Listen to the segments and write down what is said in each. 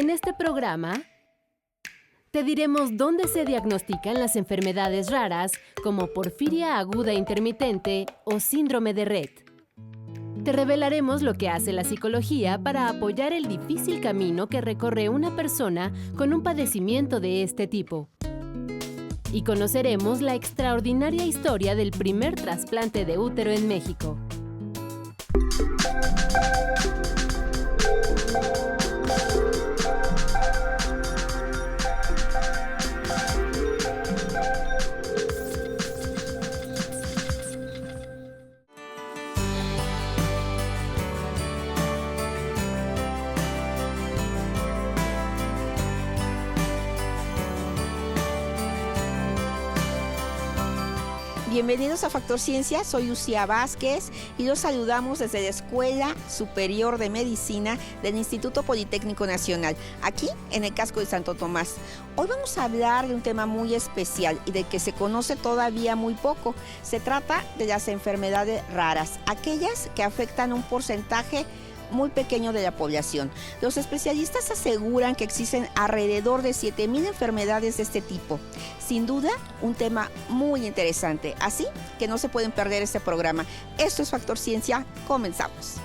En este programa te diremos dónde se diagnostican las enfermedades raras como porfiria aguda intermitente o síndrome de Rett. Te revelaremos lo que hace la psicología para apoyar el difícil camino que recorre una persona con un padecimiento de este tipo. Y conoceremos la extraordinaria historia del primer trasplante de útero en México. Bienvenidos a Factor Ciencia, soy Lucía Vázquez y los saludamos desde la Escuela Superior de Medicina del Instituto Politécnico Nacional, aquí en el casco de Santo Tomás. Hoy vamos a hablar de un tema muy especial y del que se conoce todavía muy poco. Se trata de las enfermedades raras, aquellas que afectan un porcentaje muy pequeño de la población. Los especialistas aseguran que existen alrededor de 7,000 enfermedades de este tipo. Sin duda, un tema muy interesante, así que no se pueden perder este programa. Esto es Factor Ciencia, comenzamos.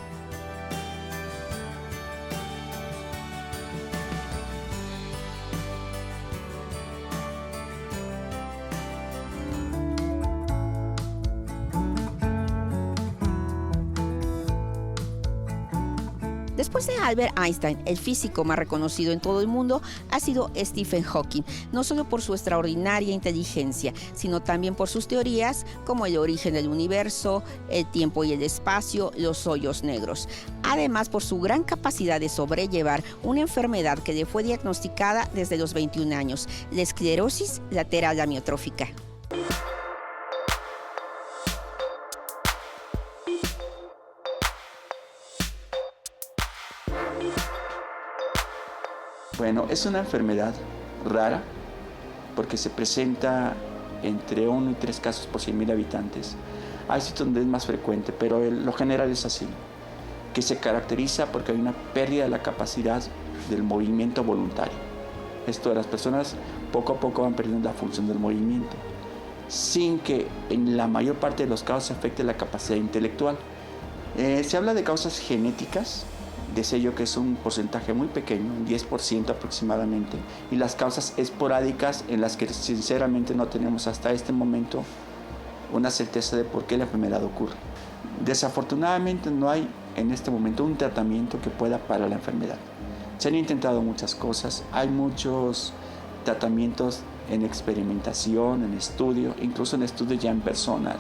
Después de Albert Einstein, el físico más reconocido en todo el mundo ha sido Stephen Hawking, no solo por su extraordinaria inteligencia, sino también por sus teorías como el origen del universo, el tiempo y el espacio, los hoyos negros. Además, por su gran capacidad de sobrellevar una enfermedad que le fue diagnosticada desde los 21 años, la esclerosis lateral amiotrófica. Bueno, es una enfermedad rara porque se presenta entre 1 y 3 casos por 100,000 habitantes. Hay sitios donde es más frecuente, pero lo general es así, que se caracteriza porque hay una pérdida de la capacidad del movimiento voluntario. Esto de las personas poco a poco van perdiendo la función del movimiento, sin que en la mayor parte de los casos se afecte la capacidad intelectual. Se habla de causas genéticas, de sello que es un porcentaje muy pequeño, un 10% aproximadamente, y las causas esporádicas en las que sinceramente no tenemos hasta este momento una certeza de por qué la enfermedad ocurre. Desafortunadamente no hay en este momento un tratamiento que pueda parar la enfermedad. Se han intentado muchas cosas, hay muchos tratamientos en experimentación, en estudio, incluso en estudios ya en personas.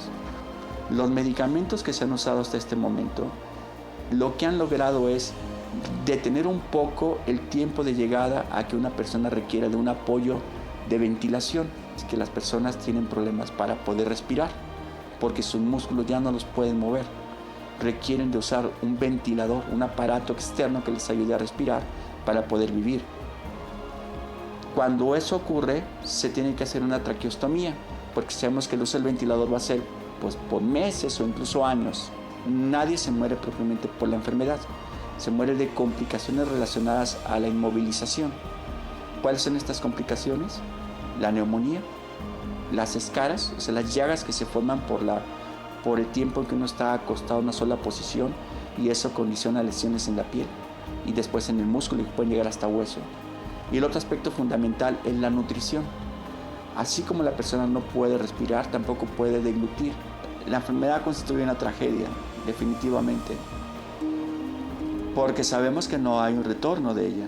Los medicamentos que se han usado hasta este momento lo que han logrado es detener un poco el tiempo de llegada a que una persona requiera de un apoyo de ventilación. Es que las personas tienen problemas para poder respirar porque sus músculos ya no los pueden mover. Requieren de usar un ventilador, un aparato externo que les ayude a respirar para poder vivir. Cuando eso ocurre, se tiene que hacer una traqueostomía porque sabemos que el uso del ventilador va a ser por meses o incluso años. Nadie se muere propiamente por la enfermedad, se muere de complicaciones relacionadas a la inmovilización. ¿Cuáles son estas complicaciones? La neumonía, las escaras, o sea, las llagas que se forman por el tiempo en que uno está acostado en una sola posición, y eso condiciona lesiones en la piel y después en el músculo y pueden llegar hasta hueso. Y el otro aspecto fundamental es la nutrición. Así como la persona no puede respirar, tampoco puede deglutir. La enfermedad constituye una tragedia, definitivamente, porque sabemos que no hay un retorno de ella.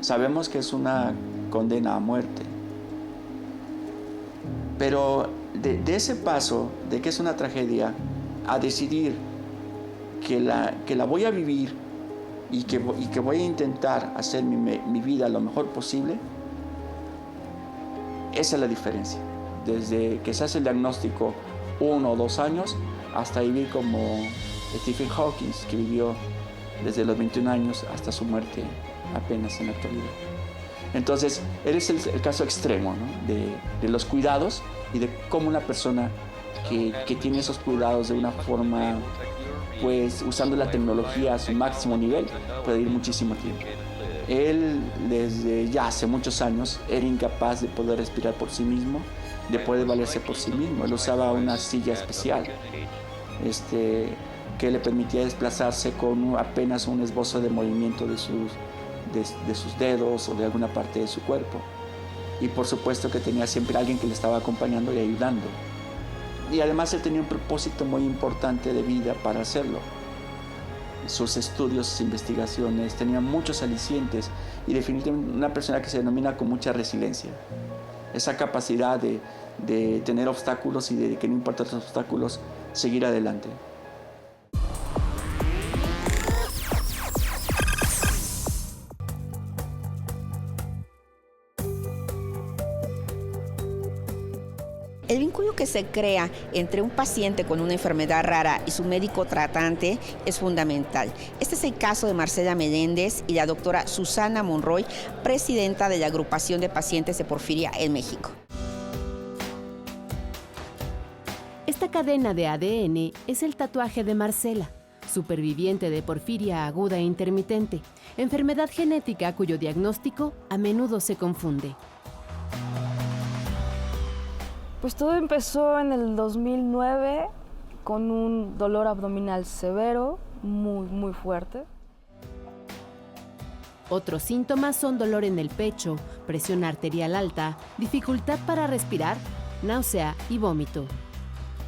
Sabemos que es una condena a muerte. Pero de ese paso, de que es una tragedia, a decidir que la voy a vivir y que voy a intentar hacer mi vida lo mejor posible, esa es la diferencia. Desde que se hace el diagnóstico 1 o 2 años hasta vivir como Stephen Hawking, que vivió desde los 21 años hasta su muerte apenas en la actualidad. Entonces, eres el caso extremo, ¿no? de los cuidados y de cómo una persona que tiene esos cuidados de una forma, pues usando la tecnología a su máximo nivel, puede ir muchísimo tiempo. Él, desde ya hace muchos años, era incapaz de poder respirar por sí mismo, de poder valerse por sí mismo. Él usaba una silla especial que le permitía desplazarse con apenas un esbozo de movimiento de sus dedos o de alguna parte de su cuerpo. Y por supuesto que tenía siempre alguien que le estaba acompañando y ayudando. Y además él tenía un propósito muy importante de vida para hacerlo. Sus estudios, sus investigaciones tenían muchos alicientes y definitivamente una persona que se denomina con mucha resiliencia. Esa capacidad de tener obstáculos y de que no importa los obstáculos, seguir adelante. El vínculo que se crea entre un paciente con una enfermedad rara y su médico tratante es fundamental. Este es el caso de Marcela Meléndez y la doctora Susana Monroy, presidenta de la Agrupación de Pacientes de Porfiria en México. Esta cadena de ADN es el tatuaje de Marcela, superviviente de porfiria aguda e intermitente, enfermedad genética cuyo diagnóstico a menudo se confunde. Pues todo empezó en el 2009 con un dolor abdominal severo, muy fuerte. Otros síntomas son dolor en el pecho, presión arterial alta, dificultad para respirar, náusea y vómito.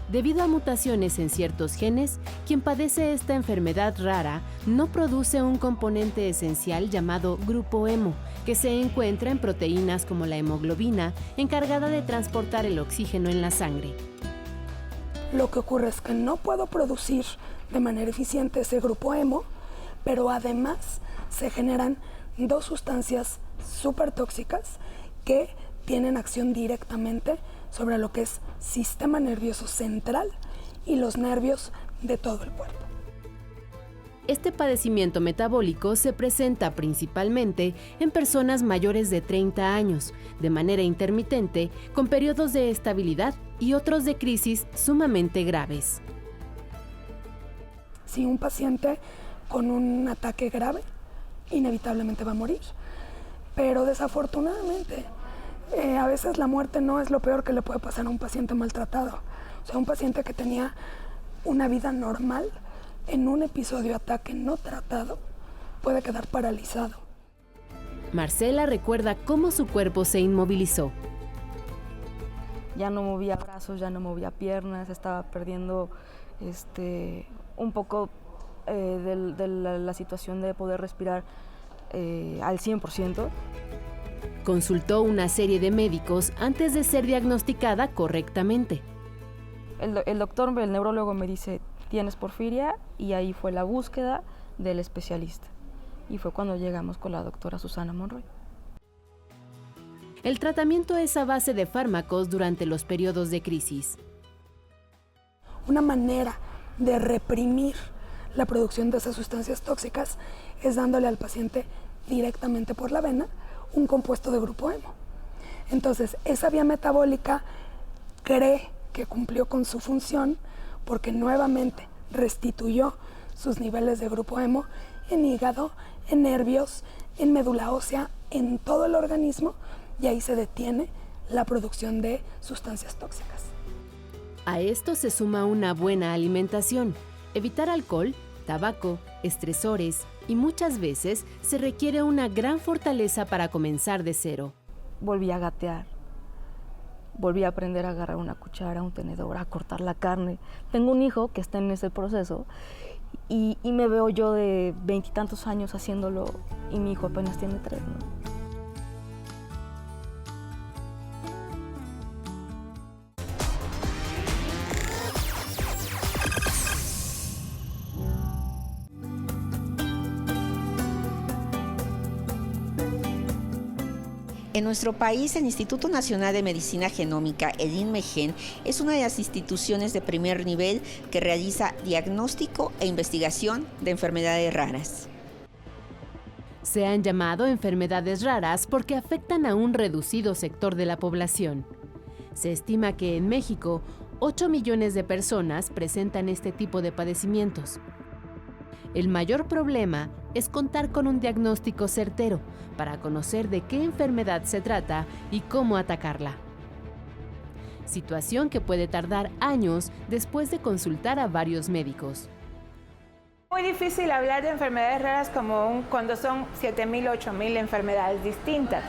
Debido a mutaciones en ciertos genes, quien padece esta enfermedad rara no produce un componente esencial llamado grupo hemo, que se encuentra en proteínas como la hemoglobina, encargada de transportar el oxígeno en la sangre. Lo que ocurre es que no puedo producir de manera eficiente ese grupo hemo, pero además se generan dos sustancias súper tóxicas que tienen acción directamente sobre lo que es sistema nervioso central y los nervios de todo el cuerpo. Este padecimiento metabólico se presenta principalmente en personas mayores de 30 años, de manera intermitente, con periodos de estabilidad y otros de crisis sumamente graves. Si un paciente con un ataque grave, inevitablemente va a morir, pero desafortunadamente a veces la muerte no es lo peor que le puede pasar a un paciente maltratado. O sea, un paciente que tenía una vida normal, en un episodio de ataque no tratado, puede quedar paralizado. Marcela recuerda cómo su cuerpo se inmovilizó. Ya no movía brazos, ya no movía piernas, estaba perdiendo un poco de la situación de poder respirar al 100%. Consultó una serie de médicos antes de ser diagnosticada correctamente. El doctor, el neurólogo me dice, tienes porfiria, y ahí fue la búsqueda del especialista. Y fue cuando llegamos con la doctora Susana Monroy. El tratamiento es a base de fármacos durante los periodos de crisis. Una manera de reprimir la producción de esas sustancias tóxicas es dándole al paciente directamente por la vena un compuesto de grupo hemo. Entonces, esa vía metabólica cree que cumplió con su función porque nuevamente restituyó sus niveles de grupo hemo en hígado, en nervios, en médula ósea, en todo el organismo, y ahí se detiene la producción de sustancias tóxicas. A esto se suma una buena alimentación, evitar alcohol, tabaco, estresores, y muchas veces se requiere una gran fortaleza para comenzar de cero. Volví a gatear, volví a aprender a agarrar una cuchara, un tenedor, a cortar la carne. Tengo un hijo que está en ese proceso y me veo yo de 20 y tantos años haciéndolo, y mi hijo apenas tiene 3, ¿no? En nuestro país, el Instituto Nacional de Medicina Genómica, el INMEGEN, es una de las instituciones de primer nivel que realiza diagnóstico e investigación de enfermedades raras. Se han llamado enfermedades raras porque afectan a un reducido sector de la población. Se estima que en México, 8 millones de personas presentan este tipo de padecimientos. El mayor problema es contar con un diagnóstico certero para conocer de qué enfermedad se trata y cómo atacarla. Situación que puede tardar años después de consultar a varios médicos. Muy difícil hablar de enfermedades raras como cuando son 7,000, 8,000 enfermedades distintas.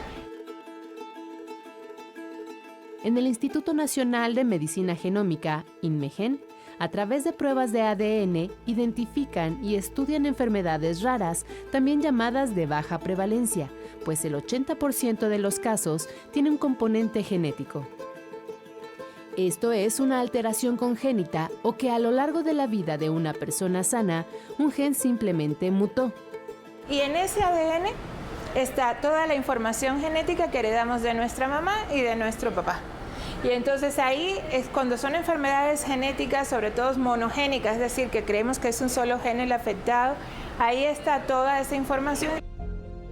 En el Instituto Nacional de Medicina Genómica, INMEGEN, a través de pruebas de ADN, identifican y estudian enfermedades raras, también llamadas de baja prevalencia, pues el 80% de los casos tiene un componente genético. Esto es una alteración congénita o que a lo largo de la vida de una persona sana, un gen simplemente mutó. Y en ese ADN está toda la información genética que heredamos de nuestra mamá y de nuestro papá. Y entonces ahí es cuando son enfermedades genéticas, sobre todo monogénicas, es decir, que creemos que es un solo gen el afectado, ahí está toda esa información.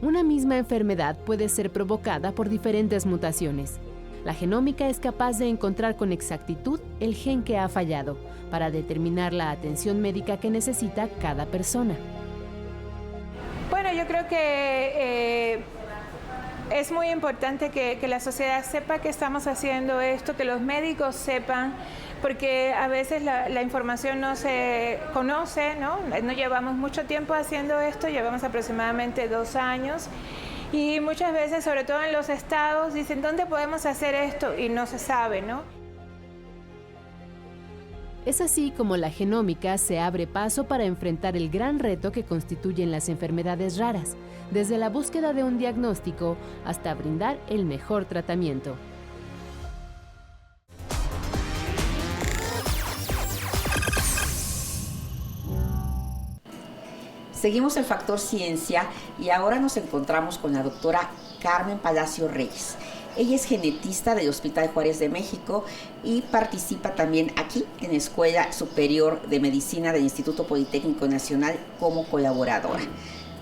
Una misma enfermedad puede ser provocada por diferentes mutaciones. La genómica es capaz de encontrar con exactitud el gen que ha fallado para determinar la atención médica que necesita cada persona. Bueno, yo creo que es muy importante que la sociedad sepa que estamos haciendo esto, que los médicos sepan, porque a veces la información no se conoce, ¿no? No llevamos mucho tiempo haciendo esto, llevamos aproximadamente 2 años. Y muchas veces, sobre todo en los estados, dicen, ¿dónde podemos hacer esto? Y no se sabe, ¿no? Es así como la genómica se abre paso para enfrentar el gran reto que constituyen las enfermedades raras, desde la búsqueda de un diagnóstico hasta brindar el mejor tratamiento. Seguimos en Factor Ciencia y ahora nos encontramos con la doctora Carmen Palacio Reyes. Ella es genetista del Hospital Juárez de México y participa también aquí en la Escuela Superior de Medicina del Instituto Politécnico Nacional como colaboradora.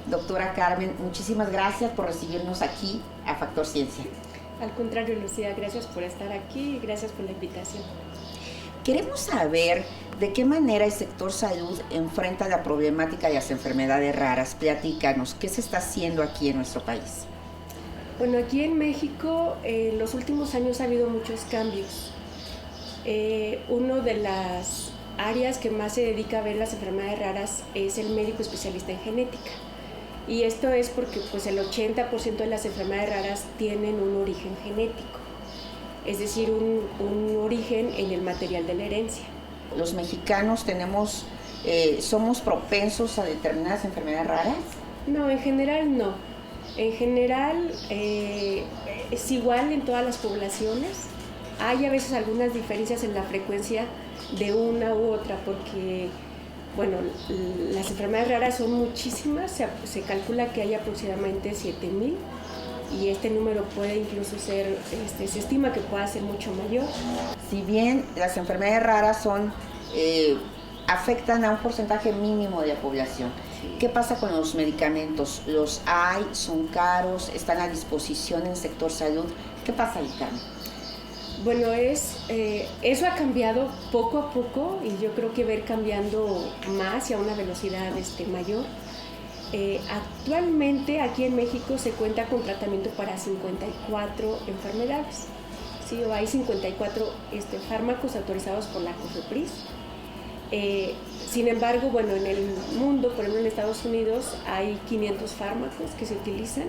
Doctora Carmen, muchísimas gracias por recibirnos aquí a Factor Ciencia. Al contrario, Lucía, gracias por estar aquí y gracias por la invitación. Queremos saber de qué manera el sector salud enfrenta la problemática de las enfermedades raras. Platícanos, ¿qué se está haciendo aquí en nuestro país? Bueno, aquí en México en los últimos años ha habido muchos cambios. Uno de las áreas que más se dedica a ver las enfermedades raras es el médico especialista en genética. Y esto es porque pues, el 80% de las enfermedades raras tienen un origen genético, es decir, un origen en el material de la herencia. ¿Los mexicanos somos propensos a determinadas enfermedades raras? No, en general no. En general es igual en todas las poblaciones. Hay a veces algunas diferencias en la frecuencia de una u otra porque, bueno, las enfermedades raras son muchísimas. Se calcula que hay aproximadamente 7,000 y este número puede incluso ser, se estima que pueda ser mucho mayor. Si bien las enfermedades raras afectan a un porcentaje mínimo de la población, ¿qué pasa con los medicamentos? ¿Los hay? ¿Son caros? ¿Están a disposición en el sector salud? ¿Qué pasa ahí, Carmen? Bueno, eso ha cambiado poco a poco y yo creo que va a ir cambiando más y a una velocidad mayor. Actualmente aquí en México se cuenta con tratamiento para 54 enfermedades. Sí, hay 54 fármacos autorizados por la COFEPRIS. Sin embargo, bueno, en el mundo, por ejemplo en Estados Unidos, hay 500 fármacos que se utilizan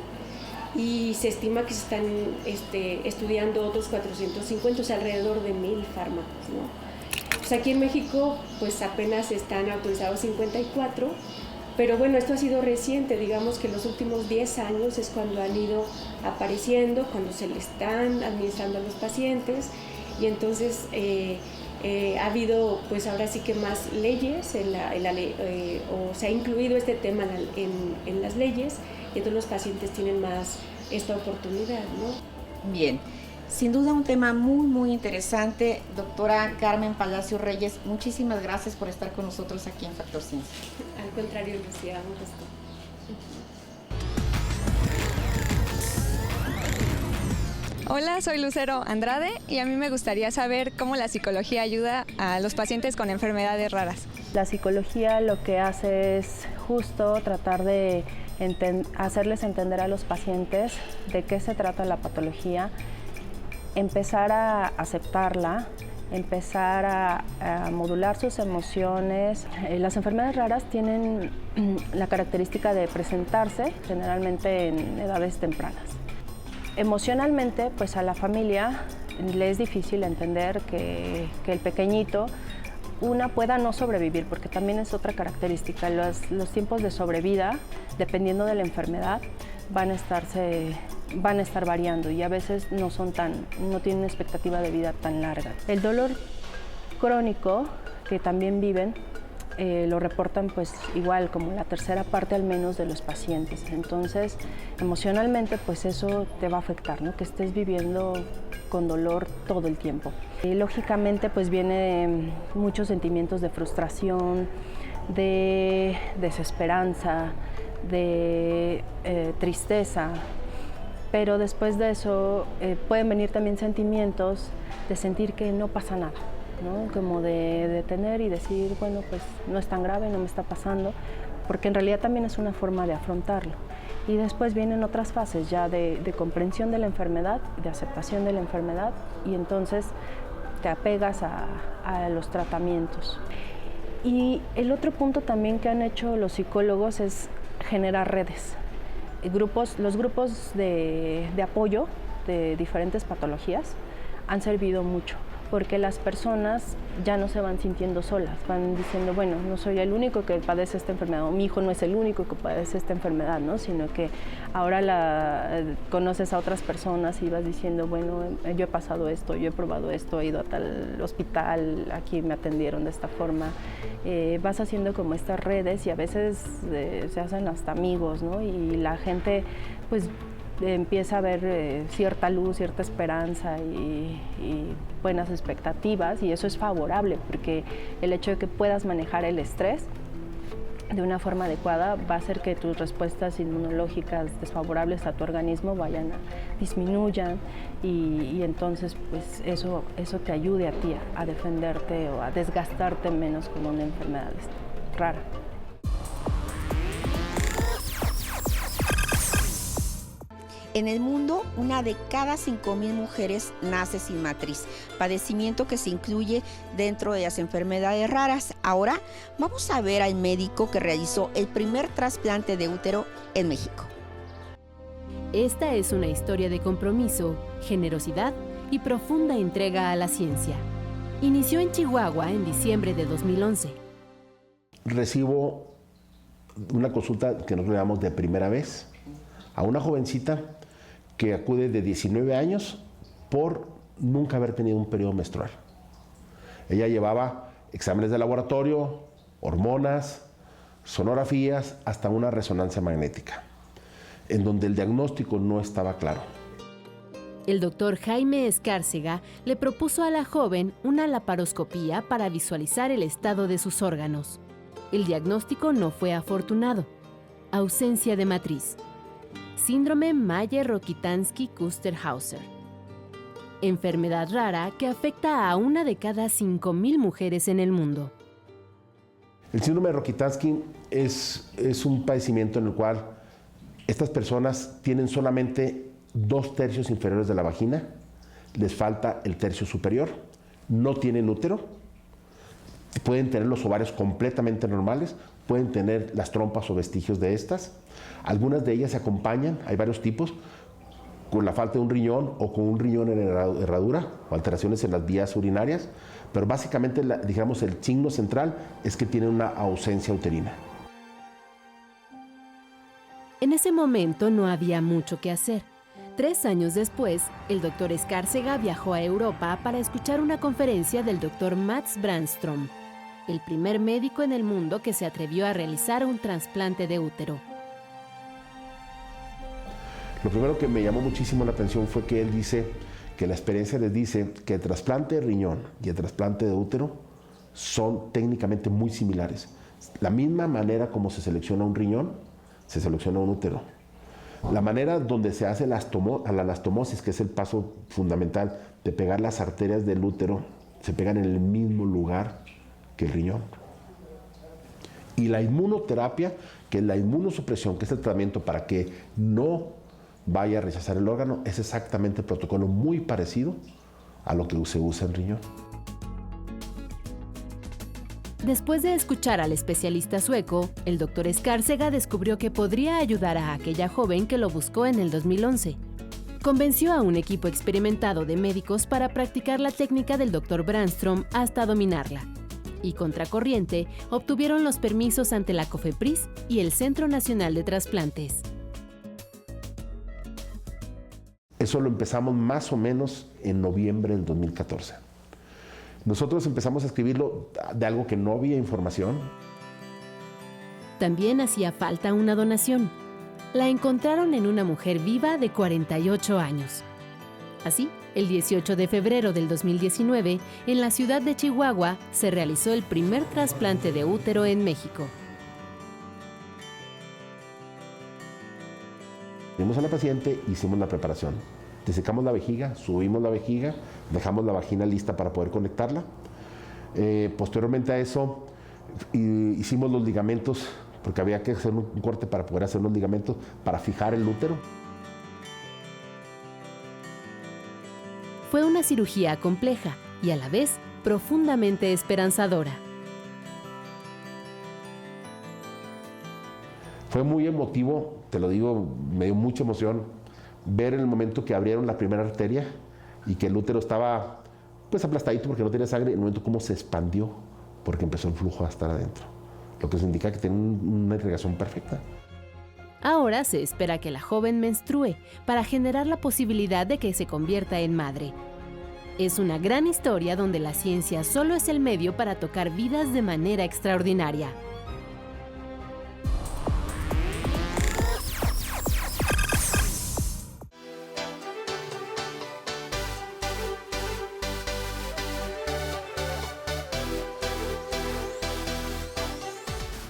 y se estima que se están estudiando otros 450, o sea, alrededor de 1,000 fármacos, ¿no? Pues aquí en México, pues apenas están autorizados 54, pero bueno, esto ha sido reciente, digamos que en los últimos 10 años es cuando han ido apareciendo, cuando se le están administrando a los pacientes y entonces ha habido pues ahora sí que más leyes o se ha incluido este tema en las leyes y entonces los pacientes tienen más esta oportunidad, ¿no? Bien, sin duda un tema muy muy interesante. Doctora Carmen Palacio Reyes, muchísimas gracias por estar con nosotros aquí en Factor Ciencia. Al contrario, Lucía, un gusto. Hola, soy Lucero Andrade y a mí me gustaría saber cómo la psicología ayuda a los pacientes con enfermedades raras. La psicología lo que hace es justo tratar de hacerles entender a los pacientes de qué se trata la patología, empezar a aceptarla, empezar a modular sus emociones. Las enfermedades raras tienen la característica de presentarse generalmente en edades tempranas. Emocionalmente, pues a la familia le es difícil entender que el pequeñito pueda no sobrevivir, porque también es otra característica. Los tiempos de sobrevida, dependiendo de la enfermedad, van a estar variando y a veces no tienen expectativa de vida tan larga. El dolor crónico que también viven lo reportan pues igual como la tercera parte al menos de los pacientes. Entonces emocionalmente pues eso te va a afectar, ¿no? Que estés viviendo con dolor todo el tiempo. Y lógicamente pues viene muchos sentimientos de frustración, de desesperanza, de tristeza, pero después de eso pueden venir también sentimientos de sentir que no pasa nada, ¿no? Como de detener y decir, bueno, pues no es tan grave, no me está pasando, porque en realidad también es una forma de afrontarlo. Y después vienen otras fases ya de comprensión de la enfermedad, de aceptación de la enfermedad, y entonces te apegas a los tratamientos. Y el otro punto también que han hecho los psicólogos es generar redes. Los grupos de apoyo de diferentes patologías han servido mucho, porque las personas ya no se van sintiendo solas, van diciendo, bueno, no soy el único que padece esta enfermedad, o mi hijo no es el único que padece esta enfermedad, ¿no? Sino que ahora conoces a otras personas y vas diciendo, bueno, yo he pasado esto, yo he probado esto, he ido a tal hospital, aquí me atendieron de esta forma. Vas haciendo como estas redes y a veces se hacen hasta amigos, ¿no? Y la gente, pues, empieza a ver cierta luz, cierta esperanza y buenas expectativas, y eso es favorable porque el hecho de que puedas manejar el estrés de una forma adecuada va a hacer que tus respuestas inmunológicas desfavorables a tu organismo disminuyan y entonces pues eso te ayude a ti a defenderte o a desgastarte menos con una enfermedad rara. En el mundo, 1 de cada 5,000 mujeres nace sin matriz, padecimiento que se incluye dentro de las enfermedades raras. Ahora vamos a ver al médico que realizó el primer trasplante de útero en México. Esta es una historia de compromiso, generosidad y profunda entrega a la ciencia. Inició en Chihuahua en diciembre de 2011. Recibo una consulta que nosotros llamamos de primera vez a una jovencita que acude de 19 años por nunca haber tenido un periodo menstrual. Ella llevaba exámenes de laboratorio, hormonas, sonografías, hasta una resonancia magnética, en donde el diagnóstico no estaba claro. El doctor Jaime Escárcega le propuso a la joven una laparoscopía para visualizar el estado de sus órganos. El diagnóstico no fue afortunado. Ausencia de matriz. Síndrome Mayer-Rokitansky-Kuster-Hauser. Enfermedad rara que afecta a 1 de cada 5,000 mujeres en el mundo. El síndrome de Rokitansky es un padecimiento en el cual estas personas tienen solamente 2 tercios inferiores de la vagina, les falta el tercio superior, no tienen útero, pueden tener los ovarios completamente normales, pueden tener las trompas o vestigios de estas. Algunas de ellas se acompañan, hay varios tipos, con la falta de un riñón o con un riñón en herradura o alteraciones en las vías urinarias, pero básicamente, digamos, el signo central es que tienen una ausencia uterina. En ese momento no había mucho que hacer. 3 años después, el doctor Escárcega viajó a Europa para escuchar una conferencia del doctor Mats Brandström, el primer médico en el mundo que se atrevió a realizar un trasplante de útero. Lo primero que me llamó muchísimo la atención fue que él dice que la experiencia les dice que el trasplante de riñón y el trasplante de útero son técnicamente muy similares. La misma manera como se selecciona un riñón, se selecciona un útero. La manera donde se hace la anastomosis, que es el paso fundamental de pegar las arterias del útero, se pegan en el mismo lugar que el riñón. Y la inmunoterapia, que es la inmunosupresión, que es el tratamiento para que no vaya a rechazar el órgano, es exactamente el protocolo muy parecido a lo que se usa en riñón. Después de escuchar al especialista sueco, el doctor Escárcega descubrió que podría ayudar a aquella joven que lo buscó en el 2011. Convenció a un equipo experimentado de médicos para practicar la técnica del doctor Brandström hasta dominarla. Y contracorriente, obtuvieron los permisos ante la COFEPRIS y el Centro Nacional de Trasplantes. Eso lo empezamos más o menos en noviembre del 2014. Nosotros empezamos a escribirlo de algo que no había información. También hacía falta una donación. La encontraron en una mujer viva de 48 años. Así, el 18 de febrero del 2019, en la ciudad de Chihuahua, se realizó el primer trasplante de útero en México. Fuimos a la paciente, hicimos la preparación. Desecamos la vejiga, subimos la vejiga, dejamos la vagina lista para poder conectarla. Posteriormente a eso, hicimos los ligamentos, porque había que hacer un corte para poder hacer los ligamentos para fijar el útero. Fue una cirugía compleja y a la vez profundamente esperanzadora. Fue muy emotivo, te lo digo, me dio mucha emoción ver en el momento que abrieron la primera arteria y que el útero estaba pues aplastadito porque no tenía sangre, en el momento cómo se expandió porque empezó el flujo a estar adentro, lo que nos indica que tiene una irrigación perfecta. Ahora se espera que la joven menstrue para generar la posibilidad de que se convierta en madre. Es una gran historia donde la ciencia solo es el medio para tocar vidas de manera extraordinaria.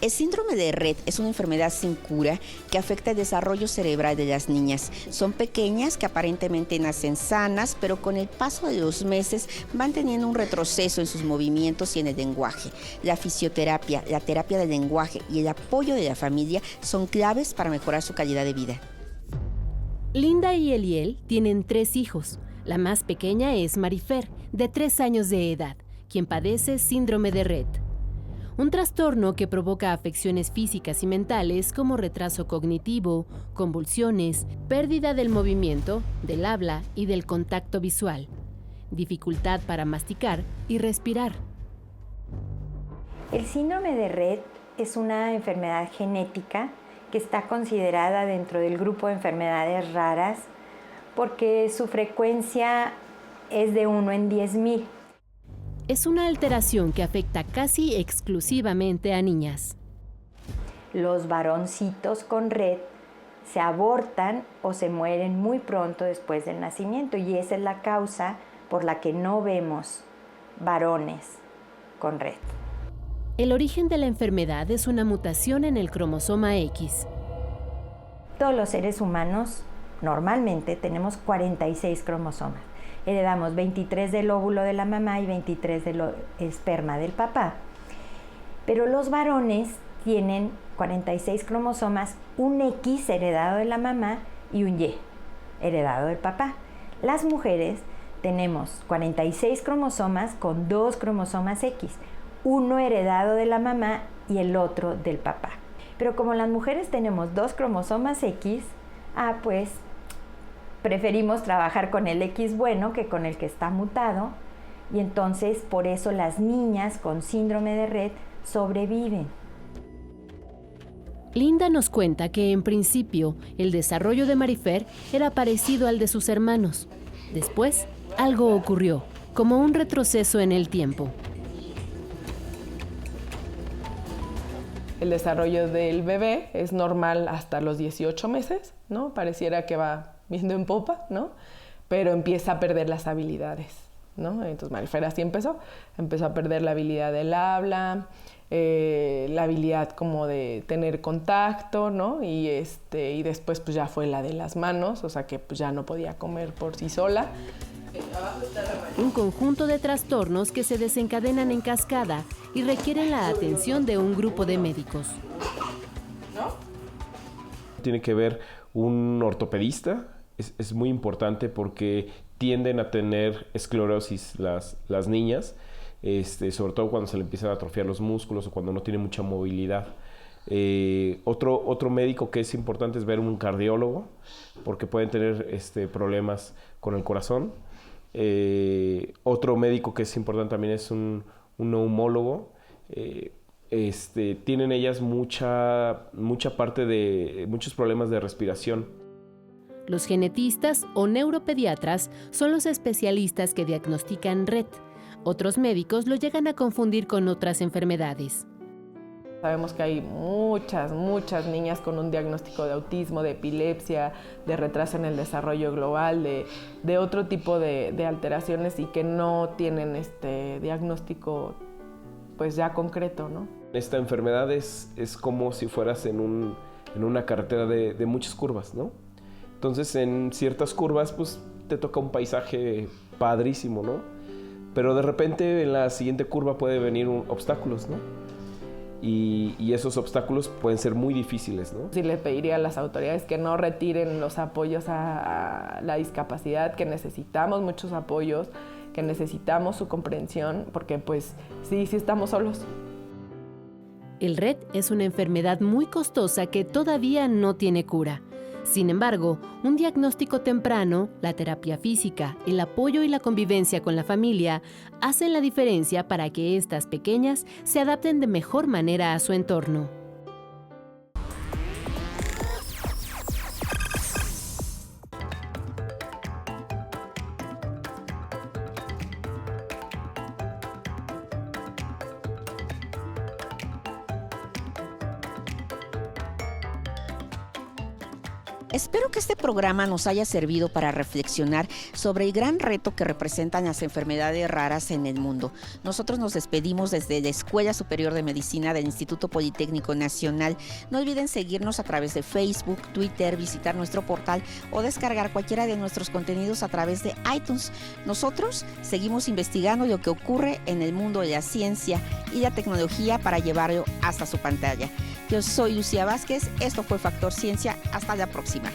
El síndrome de Rett es una enfermedad sin cura que afecta el desarrollo cerebral de las niñas. Son pequeñas que aparentemente nacen sanas, pero con el paso de los meses van teniendo un retroceso en sus movimientos y en el lenguaje. La fisioterapia, la terapia del lenguaje y el apoyo de la familia son claves para mejorar su calidad de vida. Linda y Eliel tienen 3 hijos. La más pequeña es Marifer, de 3 años de edad, quien padece síndrome de Rett. Un trastorno que provoca afecciones físicas y mentales como retraso cognitivo, convulsiones, pérdida del movimiento, del habla y del contacto visual, dificultad para masticar y respirar. El síndrome de Rett es una enfermedad genética que está considerada dentro del grupo de enfermedades raras porque su frecuencia es de 1 en 10,000. Es una alteración que afecta casi exclusivamente a niñas. Los varoncitos con Rett se abortan o se mueren muy pronto después del nacimiento y esa es la causa por la que no vemos varones con Rett. El origen de la enfermedad es una mutación en el cromosoma X. Todos los seres humanos normalmente tenemos 46 cromosomas. Heredamos 23 del óvulo de la mamá y 23 del esperma del papá. Pero los varones tienen 46 cromosomas, un X heredado de la mamá y un Y heredado del papá. Las mujeres tenemos 46 cromosomas con 2 cromosomas X, uno heredado de la mamá y el otro del papá. Pero como las mujeres tenemos 2 cromosomas X, pues preferimos trabajar con el X bueno que con el que está mutado y entonces por eso las niñas con síndrome de Rett sobreviven. Linda nos cuenta que en principio el desarrollo de Marifer era parecido al de sus hermanos. Después, algo ocurrió, como un retroceso en el tiempo. El desarrollo del bebé es normal hasta los 18 meses, ¿no? Pareciera que va viendo en popa, ¿no? Pero empieza a perder las habilidades, ¿no? Entonces Marifer así empezó a perder la habilidad del habla, la habilidad como de tener contacto, ¿no? Y después pues ya fue la de las manos, o sea que pues ya no podía comer por sí sola. Un conjunto de trastornos que se desencadenan en cascada y requieren la atención de un grupo de médicos. Tiene que ver un ortopedista, es muy importante porque tienden a tener esclerosis las niñas, sobre todo cuando se le empiezan a atrofiar los músculos o cuando no tiene mucha movilidad. Otro médico que es importante es ver un cardiólogo, porque pueden tener problemas con el corazón. Otro médico que es importante también es un neumólogo. Tienen ellas mucha parte de muchos problemas de respiración. Los genetistas o neuropediatras son los especialistas que diagnostican Rett. Otros médicos lo llegan a confundir con otras enfermedades. Sabemos que hay muchas niñas con un diagnóstico de autismo, de epilepsia, de retraso en el desarrollo global, de otro tipo de alteraciones y que no tienen este diagnóstico pues ya concreto, ¿no? Esta enfermedad es como si fueras en una carretera de muchas curvas, ¿no? Entonces en ciertas curvas pues te toca un paisaje padrísimo, ¿no? Pero de repente en la siguiente curva puede venir obstáculos, ¿no? Y esos obstáculos pueden ser muy difíciles, ¿no? Sí le pediría a las autoridades que no retiren los apoyos a la discapacidad, que necesitamos muchos apoyos, que necesitamos su comprensión, porque pues sí estamos solos. El Rett es una enfermedad muy costosa que todavía no tiene cura. Sin embargo, un diagnóstico temprano, la terapia física, el apoyo y la convivencia con la familia hacen la diferencia para que estas pequeñas se adapten de mejor manera a su entorno. Espero que este programa nos haya servido para reflexionar sobre el gran reto que representan las enfermedades raras en el mundo. Nosotros nos despedimos desde la Escuela Superior de Medicina del Instituto Politécnico Nacional. No olviden seguirnos a través de Facebook, Twitter, visitar nuestro portal o descargar cualquiera de nuestros contenidos a través de iTunes. Nosotros seguimos investigando lo que ocurre en el mundo de la ciencia y la tecnología para llevarlo hasta su pantalla. Yo soy Lucía Vázquez, esto fue Factor Ciencia, hasta la próxima.